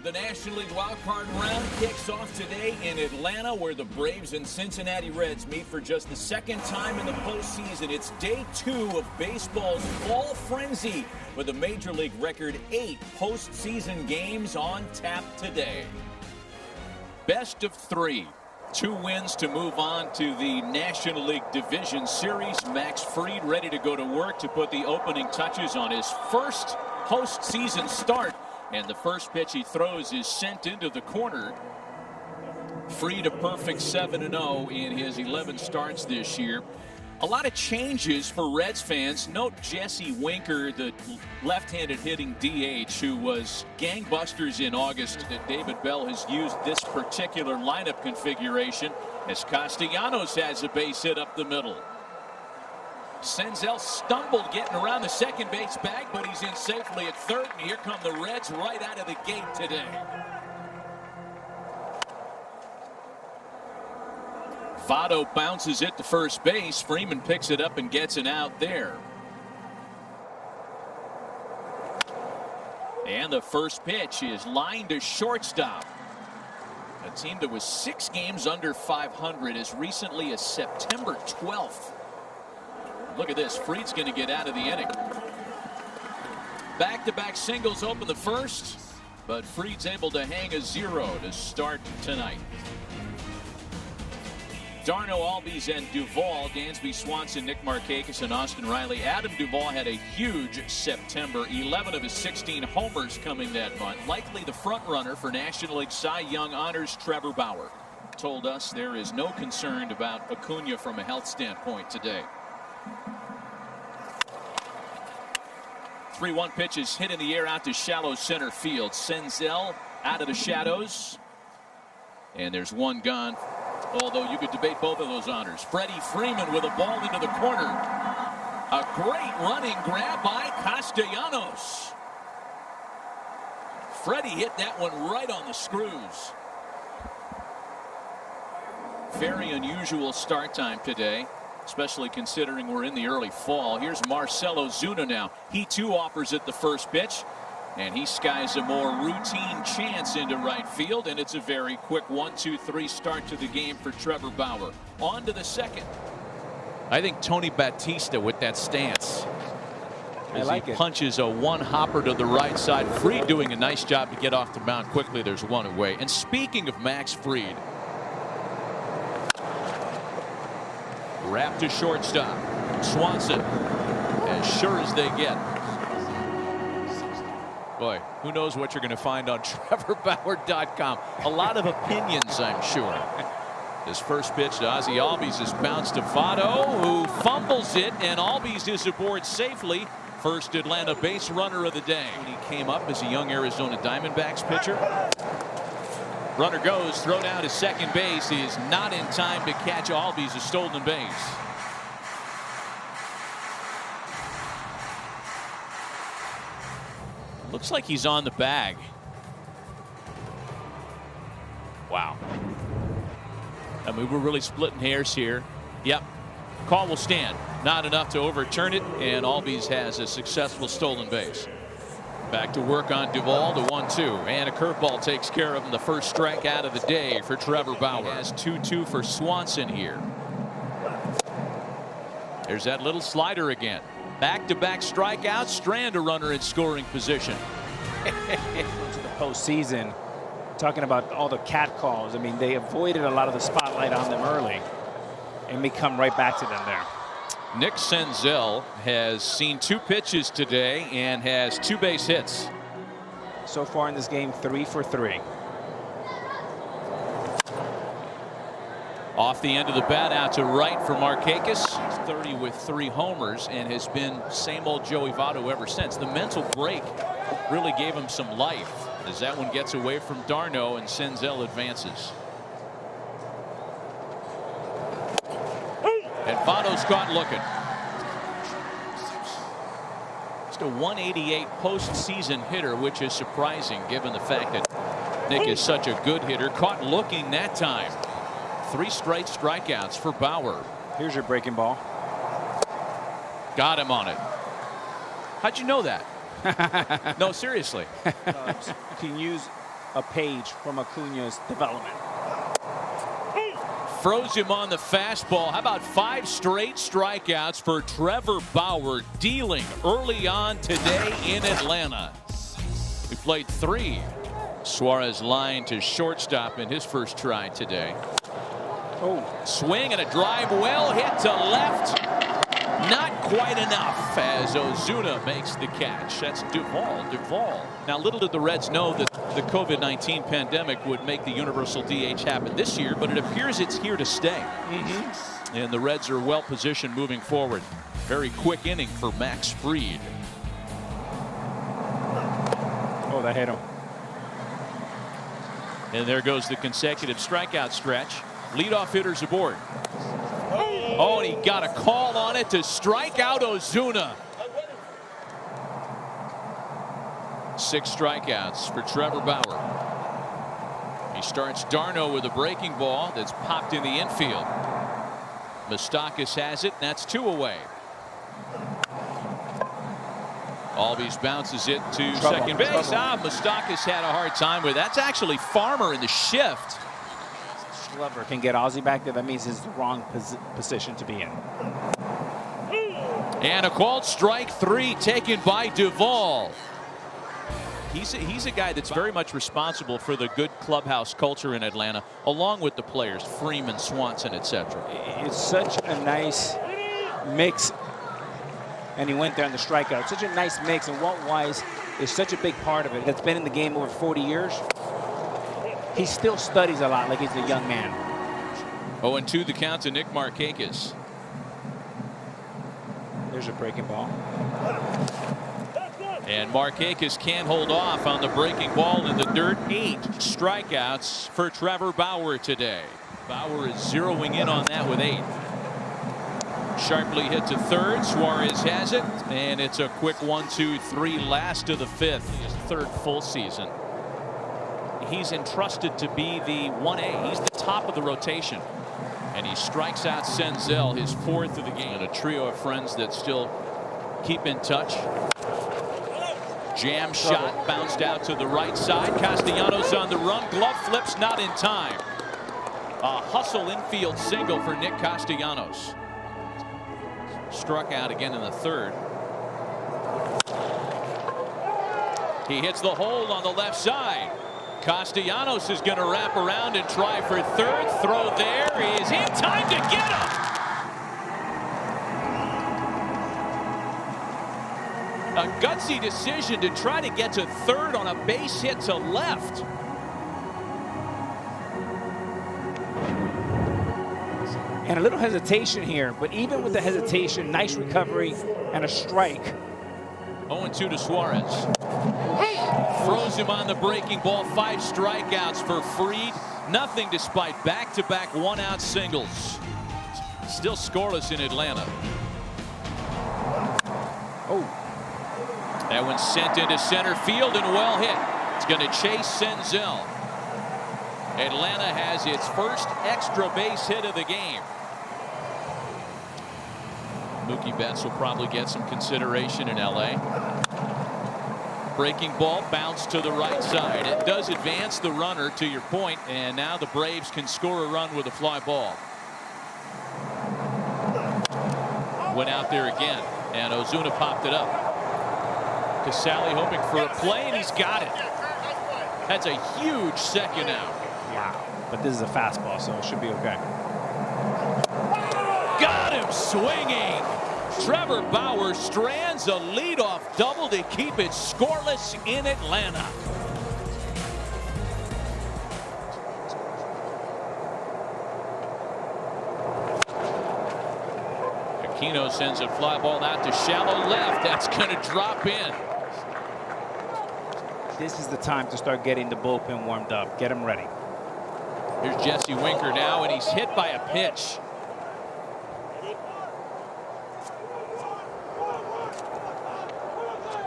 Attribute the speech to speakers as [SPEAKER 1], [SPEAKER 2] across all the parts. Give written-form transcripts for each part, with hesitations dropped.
[SPEAKER 1] The National League wildcard round kicks off today in Atlanta, where the Braves and Cincinnati Reds meet for just the second time in the postseason. It's day 2 of baseball's fall frenzy, with a Major League record 8 postseason games on tap today. Best of 3. 2 wins to move on to the National League Division Series. Max Fried ready to go to work to put the opening touches on his first postseason start. And the first pitch he throws is sent into the corner. Fried a perfect 7-0 in his 11 starts this year. A lot of changes for Reds fans. Note Jesse Winker, the left-handed hitting DH, who was gangbusters in August. David Bell has used this particular lineup configuration as Castellanos has a base hit up the middle. Senzel stumbled getting around the second base bag, but he's in safely at third. And here come the Reds right out of the gate today. Votto bounces it to first base. Freeman picks it up and gets an out there. And the first pitch is lined to shortstop. A team that was 6 games under 500 as recently as September 12th. Look at this. Fried's going to get out of the inning. Back-to-back singles open the first, but Fried's able to hang a 0 to start tonight. Darno, Albies, and Duvall, Dansby, Swanson, Nick Markakis, and Austin Riley. Adam Duvall had a huge September. 11 of his 16 homers coming that month. Likely the front runner for National League Cy Young honors. Trevor Bauer told us there is no concern about Acuna from a health standpoint today. 3-1 pitch is hit in the air out to shallow center field. Senzel out of the shadows. And there's one gone. Although you could debate both of those honors. Freddie Freeman with a ball into the corner. A great running grab by Castellanos. Freddie hit that one right on the screws. Very unusual start time today, especially considering we're in the early fall. Here's Marcelo Zuna now. He too offers it the first pitch, and he skies a more routine chance into right field, and it's a very quick 1-2-3 start to the game for Trevor Bauer. On to the second.
[SPEAKER 2] I think Tony Batista with that stance. As he punches a one-hopper to the right side. Fried doing a nice job to get off the mound quickly. There's one away. And speaking of Max Fried, wrapped to shortstop. Swanson, as sure as they get. Boy, who knows what you're going to find on TrevorBauer.com. A lot of opinions, I'm sure. His first pitch to Ozzie Albies is bounced to Votto, who fumbles it, and Albies is aboard safely. First Atlanta base runner of the day. When he came up as a young Arizona Diamondbacks pitcher. Runner goes, throw down to second base. He is not in time to catch Albies, a stolen base. Looks like he's on the bag. Wow. I mean, we're really splitting hairs here. Yep. Call will stand. Not enough to overturn it, and Albies has a successful stolen base. Back to work on Duvall, the 1-2, and a curveball takes care of him. The first strikeout of the day for Trevor Bauer. He has 2-2 for Swanson here. There's that little slider again. Back-to-back strikeouts. Strand a runner in scoring position.
[SPEAKER 3] To the postseason, talking about all the cat calls. I mean, they avoided a lot of the spotlight on them early, and we come right back to them there.
[SPEAKER 2] Nick Senzel has seen 2 pitches today and has 2 base hits.
[SPEAKER 3] So far in this game, 3 for 3.
[SPEAKER 2] Off the end of the bat out to right for Markakis. He's 30 with 3 homers and has been same old Joey Votto ever since. The mental break really gave him some life as that one gets away from Darno and Senzel advances. And Votto's caught looking. Just a 188 postseason hitter, which is surprising given the fact that Nick is such a good hitter. Caught looking that time. 3 straight strikeouts for Bauer.
[SPEAKER 3] Here's your breaking ball.
[SPEAKER 2] Got him on it. How'd you know that? No, seriously.
[SPEAKER 3] You can use a page from Acuna's development.
[SPEAKER 2] Froze him on the fastball. How about 5 straight strikeouts for Trevor Bauer, dealing early on today in Atlanta. He played 3. Suarez lined to shortstop in his first try today.
[SPEAKER 3] Oh,
[SPEAKER 2] Swing and a drive well hit to left. Not quite enough as Ozuna makes the catch. That's Duvall. Now, little did the Reds know that the COVID-19 pandemic would make the universal DH happen this year, but it appears it's here to stay. And the Reds are well positioned moving forward. Very quick inning for Max Fried.
[SPEAKER 3] oh, that hit him.
[SPEAKER 2] And there goes the consecutive strikeout stretch. Leadoff hitters aboard. Oh, and he got a call on it to strike out Ozuna. 6 strikeouts for Trevor Bauer. He starts Darno with a breaking ball that's popped in the infield. Moustakas has it, and that's 2 away. Albies bounces it to second base. Moustakas had a hard time with it. That's actually Farmer in the shift.
[SPEAKER 3] Glover can get Ozzy back there. That means it's the wrong position to be in.
[SPEAKER 2] And a called strike 3 taken by Duvall. He's a guy that's very much responsible for the good clubhouse culture in Atlanta, along with the players, Freeman, Swanson, etc.
[SPEAKER 3] It's such a nice mix. And he went there on the strikeout. Such a nice mix. And Walt Wise is such a big part of it. That's been in the game over 40 years. He still studies a lot like he's a young man.
[SPEAKER 2] 0-2 the count to Nick Markakis.
[SPEAKER 3] There's a breaking ball.
[SPEAKER 2] And Markakis can't hold off on the breaking ball in the dirt. 8 strikeouts for Trevor Bauer today. Bauer is zeroing in on that with 8. Sharply hit to third. Suarez has it. And it's a quick 1-2-3 last of the 5th. His 3rd full season. He's entrusted to be the 1A. He's the top of the rotation. And he strikes out Senzel, his 4th of the game. And a trio of friends that still keep in touch. Jam shot bounced out to the right side. Castellanos on the run. Glove flips not in time. A hustle infield single for Nick Castellanos. Struck out again in the 3rd. He hits the hole on the left side. Castellanos is going to wrap around and try for 3rd. Throw there is in time to get him. A gutsy decision to try to get to 3rd on a base hit to left.
[SPEAKER 3] And a little hesitation here, but even with the hesitation, nice recovery and a strike.
[SPEAKER 2] 0-2 to Suarez. Froze him on the breaking ball. 5 strikeouts for Fried. Nothing despite back-to-back 1-out singles. Still scoreless in Atlanta.
[SPEAKER 3] Oh.
[SPEAKER 2] That one sent into center field and well hit. It's going to chase Senzel. Atlanta has its first extra base hit of the game. Mookie Betts will probably get some consideration in LA. Breaking ball bounced to the right side. It does advance the runner, to your point, and now the Braves can score a run with a fly ball. Went out there again, and Ozuna popped it up. Casale hoping for a play, and he's got it. That's a huge second out.
[SPEAKER 3] Wow. But this is a fastball, so it should be okay.
[SPEAKER 2] Got him swinging. Trevor Bauer strands a leadoff double to keep it scoreless in Atlanta. Aquino sends a fly ball out to shallow left. That's going to drop in.
[SPEAKER 3] This is the time to start getting the bullpen warmed up. Get them ready.
[SPEAKER 2] Here's Jesse Winker now, and he's hit by a pitch.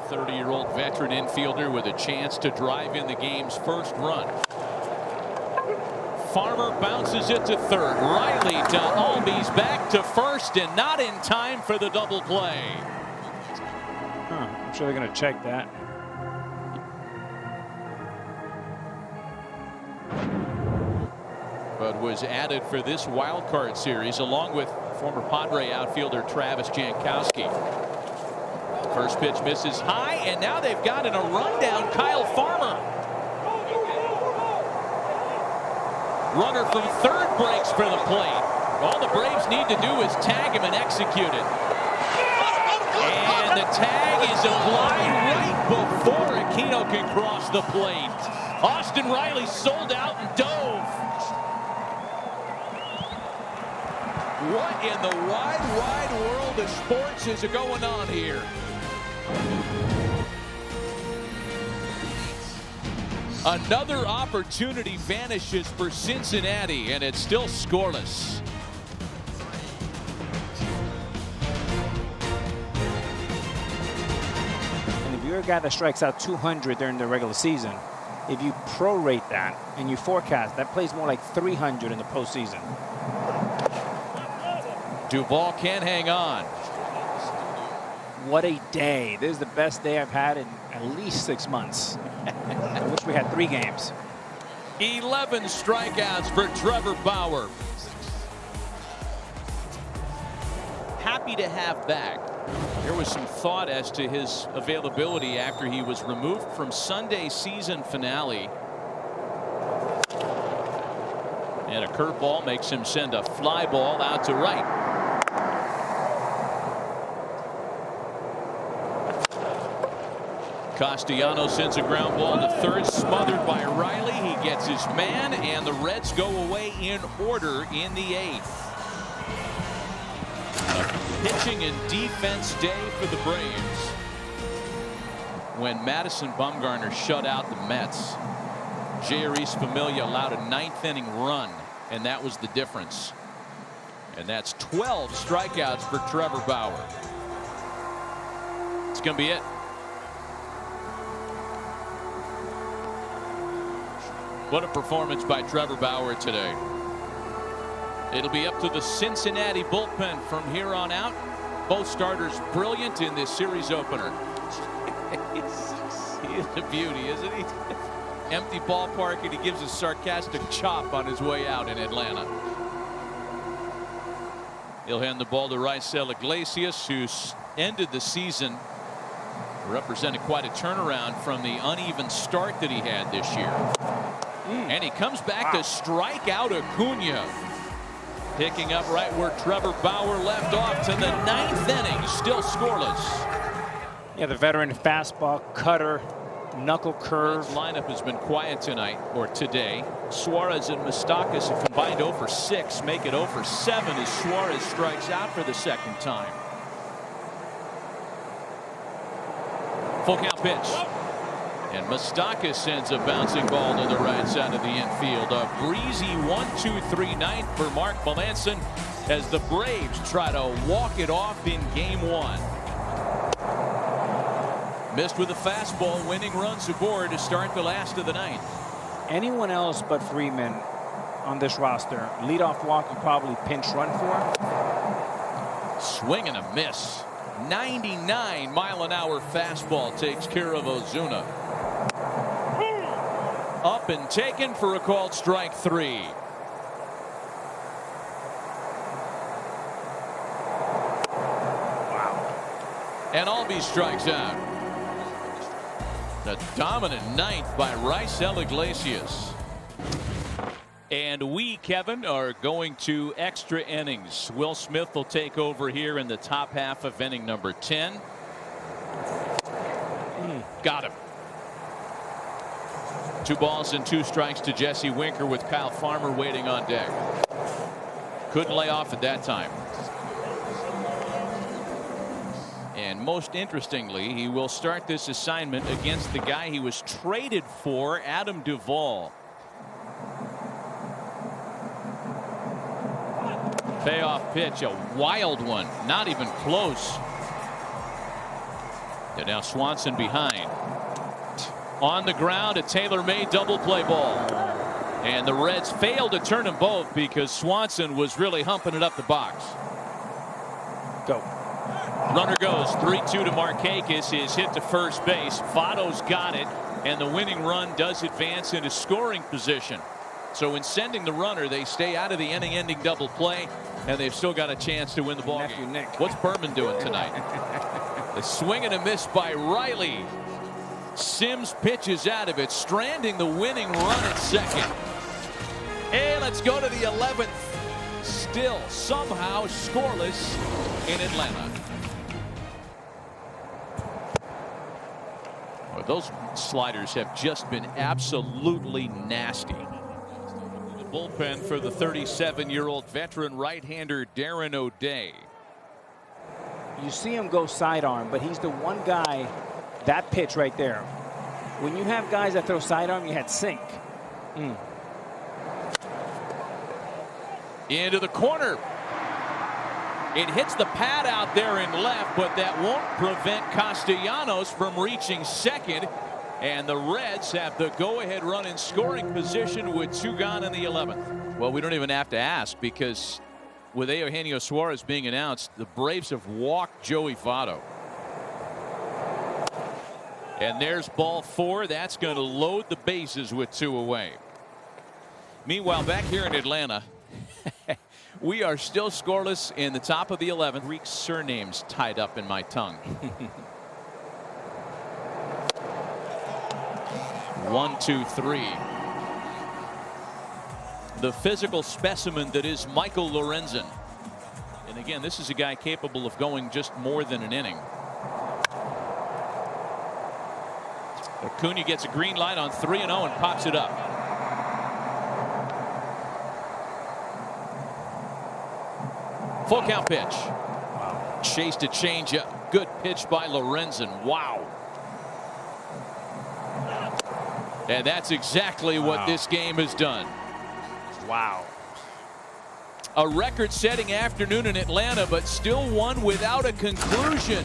[SPEAKER 2] A 30-year-old veteran infielder with a chance to drive in the game's first run. Farmer bounces it to 3rd. Riley to Albies, back to 1st, and not in time for the double play.
[SPEAKER 3] I'm sure they're going to check that.
[SPEAKER 2] but was added for this wild card series along with former Padre outfielder Travis Jankowski. First pitch misses high, and now they've gotten a rundown. Kyle Farmer. Runner from third breaks for the plate. All the Braves need to do is tag him and execute it. And the tag is applied right before Aquino can cross the plate. Austin Riley sold out and dove. What in the wide, wide world of sports is going on here? Another opportunity vanishes for Cincinnati, and it's still scoreless.
[SPEAKER 3] And if you're a guy that strikes out 200 during the regular season, if you prorate that and you forecast, that plays more like 300 in the postseason.
[SPEAKER 2] Duvall can't hang on.
[SPEAKER 3] What a day. This is the best day I've had in at least 6 months. I wish we had 3 games.
[SPEAKER 2] 11 strikeouts for Trevor Bauer. Happy to have back. There was some thought as to his availability after he was removed from Sunday's season finale. And a curveball makes him send a fly ball out to right. Castellanos sends a ground ball to third, smothered by Riley. He gets his man, and the Reds go away in order in the 8th. A pitching and defense day for the Braves. When Madison Bumgarner shut out the Mets, Jeurys Familia allowed a 9th inning run, and that was the difference. And that's 12 strikeouts for Trevor Bauer. It's going to be it. What a performance by Trevor Bauer today. It'll be up to the Cincinnati bullpen from here on out. Both starters brilliant in this series opener. He is a beauty, isn't he? Empty ballpark, and he gives a sarcastic chop on his way out in Atlanta. He'll hand the ball to Raisel Iglesias, who ended the season represented quite a turnaround from the uneven start that he had this year. And he comes back to strike out Acuna. Picking up right where Trevor Bauer left off to the 9th inning, still scoreless.
[SPEAKER 3] Yeah, the veteran fastball, cutter, knuckle curve.
[SPEAKER 2] His lineup has been quiet tonight, or today. Suarez and Moustakas have combined 0 for 6, make it 0 for 7 as Suarez strikes out for the 2nd time. Full count pitch. And Moustakas sends a bouncing ball to the right side of the infield. A breezy 1-2-3 ninth for Mark Melanson as the Braves try to walk it off in game 1. Missed with a fastball, winning runs aboard to start the last of the 9th.
[SPEAKER 3] Anyone else but Freeman on this roster, leadoff walk, you probably pinch run for.
[SPEAKER 2] Swing and a miss. 99-mile-an-hour fastball takes care of Ozuna. Up and taken for a called strike 3.
[SPEAKER 3] Wow.
[SPEAKER 2] And Albies strikes out. The dominant 9th by Raisel Iglesias. And we, Kevin, are going to extra innings. Will Smith will take over here in the top half of inning number 10. Got him. 2 balls and 2 strikes to Jesse Winker with Kyle Farmer waiting on deck. Couldn't lay off at that time. And most interestingly, he will start this assignment against the guy he was traded for, Adam Duvall. Payoff pitch, a wild one, not even close. And now Swanson behind. On the ground, a tailor-made double play ball. And the Reds failed to turn them both because Swanson was really humping it up the box.
[SPEAKER 3] Go.
[SPEAKER 2] Runner goes 3-2 to Markakis. His hit to first base. Votto's got it, and the winning run does advance into scoring position. So in sending the runner, they stay out of the inning-ending double play, and they've still got a chance to win the ball game. What's Berman doing tonight? The swing and a miss by Riley. Sims pitches out of it, stranding the winning run at second. And let's go to the 11th. Still somehow scoreless in Atlanta. Well, those sliders have just been absolutely nasty. The bullpen for the 37-year-old veteran right-hander Darren O'Day.
[SPEAKER 3] You see him go sidearm, but he's the one guy, that pitch right there. When you have guys that throw sidearm, you had sink.
[SPEAKER 2] Into the corner. It hits the pad out there in left, but that won't prevent Castellanos from reaching second. And the Reds have the go-ahead run in scoring position with 2 gone in the 11th. Well, we don't even have to ask, because with Eugenio Suarez being announced, the Braves have walked Joey Votto. And there's ball 4. That's going to load the bases with 2 away. Meanwhile, back here in Atlanta, we are still scoreless in the top of the 11th. Greek surnames tied up in my tongue. 1, 2, 3. The physical specimen that is Michael Lorenzen. And again, this is a guy capable of going just more than an inning. Acuna gets a green light on 3-0 and pops it up. Full count pitch. Wow. Chased a changeup. Good pitch by Lorenzen. Wow. And that's exactly what this game has done.
[SPEAKER 3] Wow.
[SPEAKER 2] A record-setting afternoon in Atlanta, but still one without a conclusion.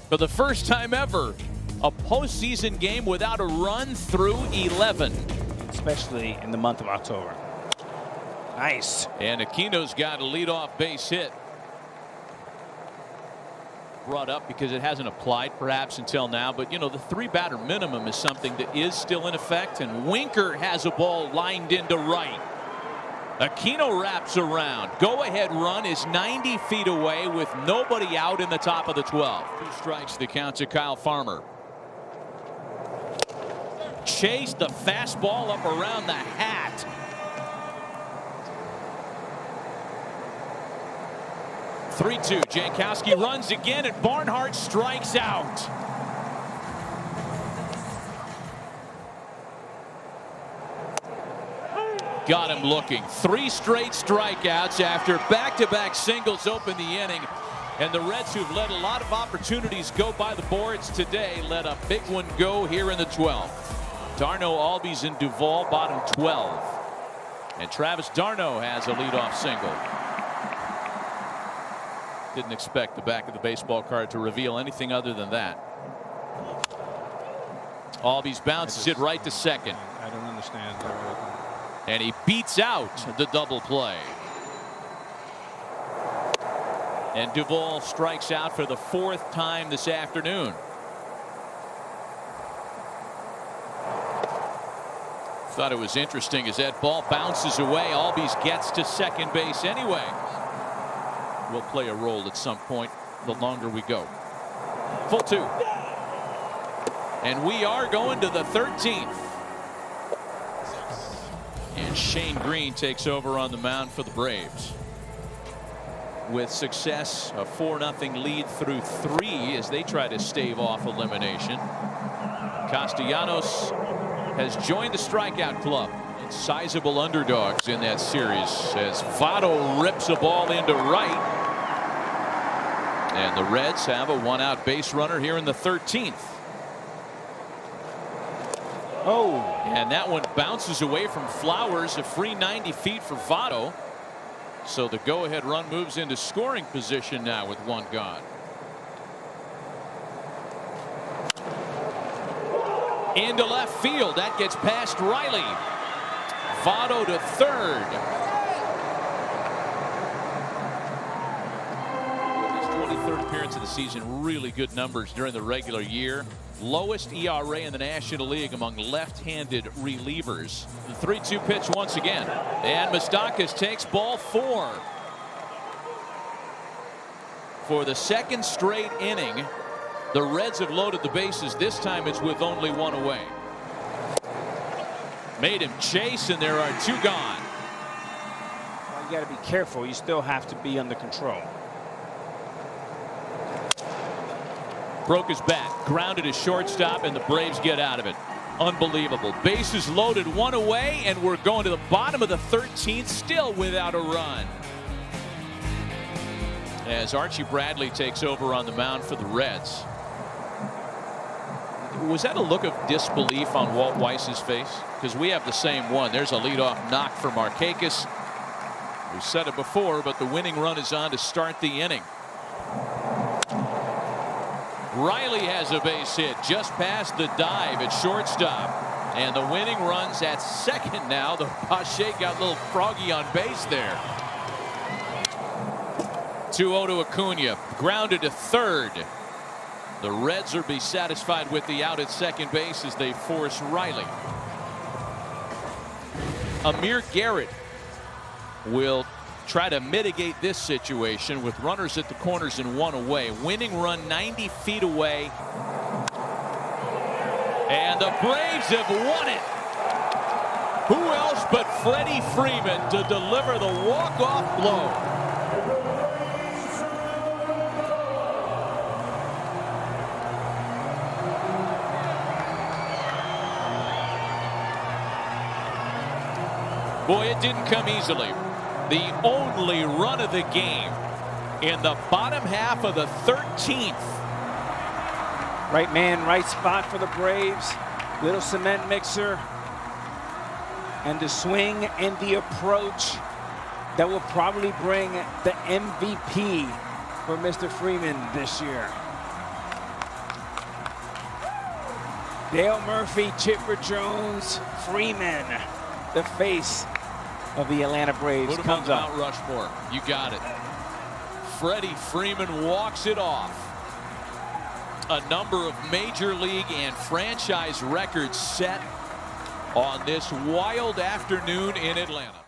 [SPEAKER 2] For the first time ever, a postseason game without a run through 11.
[SPEAKER 3] Especially in the month of October. Nice.
[SPEAKER 2] And Aquino's got a leadoff base hit. Brought up because it hasn't applied perhaps until now, but you know, the 3-batter minimum is something that is still in effect, and Winker has a ball lined into right. Aquino wraps around. Go-ahead run is 90 feet away with nobody out in the top of the 12. 2 strikes, the count to Kyle Farmer. Chased the fastball up around the hat. 3-2. Jankowski runs again, and Barnhart strikes out. Got him looking. 3 straight strikeouts after back-to-back singles open the inning. And the Reds, who've let a lot of opportunities go by the boards today, let a big one go here in the 12th. Darno, Albies, and Duvall bottom 12. And Travis d'Arnaud has a leadoff single. Didn't expect the back of the baseball card to reveal anything other than that. Albies bounces it right to second.
[SPEAKER 4] I don't understand.
[SPEAKER 2] And he beats out the double play. And Duvall strikes out for the 4th time this afternoon. Thought it was interesting as that ball bounces away. Albies gets to second base anyway. Will play a role at some point the longer we go. Full 2. And we are going to the 13th. And Shane Green takes over on the mound for the Braves. With success, a 4-0 lead through 3 as they try to stave off elimination. Castellanos has joined the strikeout club. Sizable underdogs in that series as Votto rips a ball into right. And the Reds have a 1-out base runner here in the 13th.
[SPEAKER 3] Oh.
[SPEAKER 2] And that one bounces away from Flowers, a free 90 feet for Votto. So the go-ahead run moves into scoring position now with 1 gone. Into left field. That gets past Riley. Votto to third. His 23rd appearance of the season. Really good numbers during the regular year. Lowest ERA in the National League among left-handed relievers. The 3-2 pitch once again. And Moustakas takes ball 4. For the second straight inning, the Reds have loaded the bases. This time it's with only 1 away. Made him chase, and there are 2 gone.
[SPEAKER 3] Well, you got to be careful. You still have to be under control.
[SPEAKER 2] Broke his bat, grounded to shortstop, and the Braves get out of it. Unbelievable. Bases loaded, 1 away, and we're going to the bottom of the 13th, still without a run. As Archie Bradley takes over on the mound for the Reds. Was that a look of disbelief on Walt Weiss's face? Because we have the same one. There's a leadoff knock for Markakis. We said it before, but the winning run is on to start the inning. Riley has a base hit just past the dive at shortstop. And the winning run's at second now. The Pache got a little froggy on base there. 2-0 to Acuna. Grounded to third. The Reds will be satisfied with the out at second base as they force Riley. Amir Garrett will try to mitigate this situation with runners at the corners and 1 away. Winning run 90 feet away. And the Braves have won it. Who else but Freddie Freeman to deliver the walk-off blow? Boy, it didn't come easily. The only run of the game in the bottom half of the 13th.
[SPEAKER 3] Right man, right spot for the Braves. Little cement mixer. And the swing and the approach that will probably bring the MVP for Mr. Freeman this year. Dale Murphy, Chipper Jones, Freeman, the face of the Atlanta Braves,
[SPEAKER 2] Put him
[SPEAKER 3] comes
[SPEAKER 2] on
[SPEAKER 3] up.
[SPEAKER 2] Mount Rushmore. You got it. Freddie Freeman walks it off. A number of major league and franchise records set on this wild afternoon in Atlanta.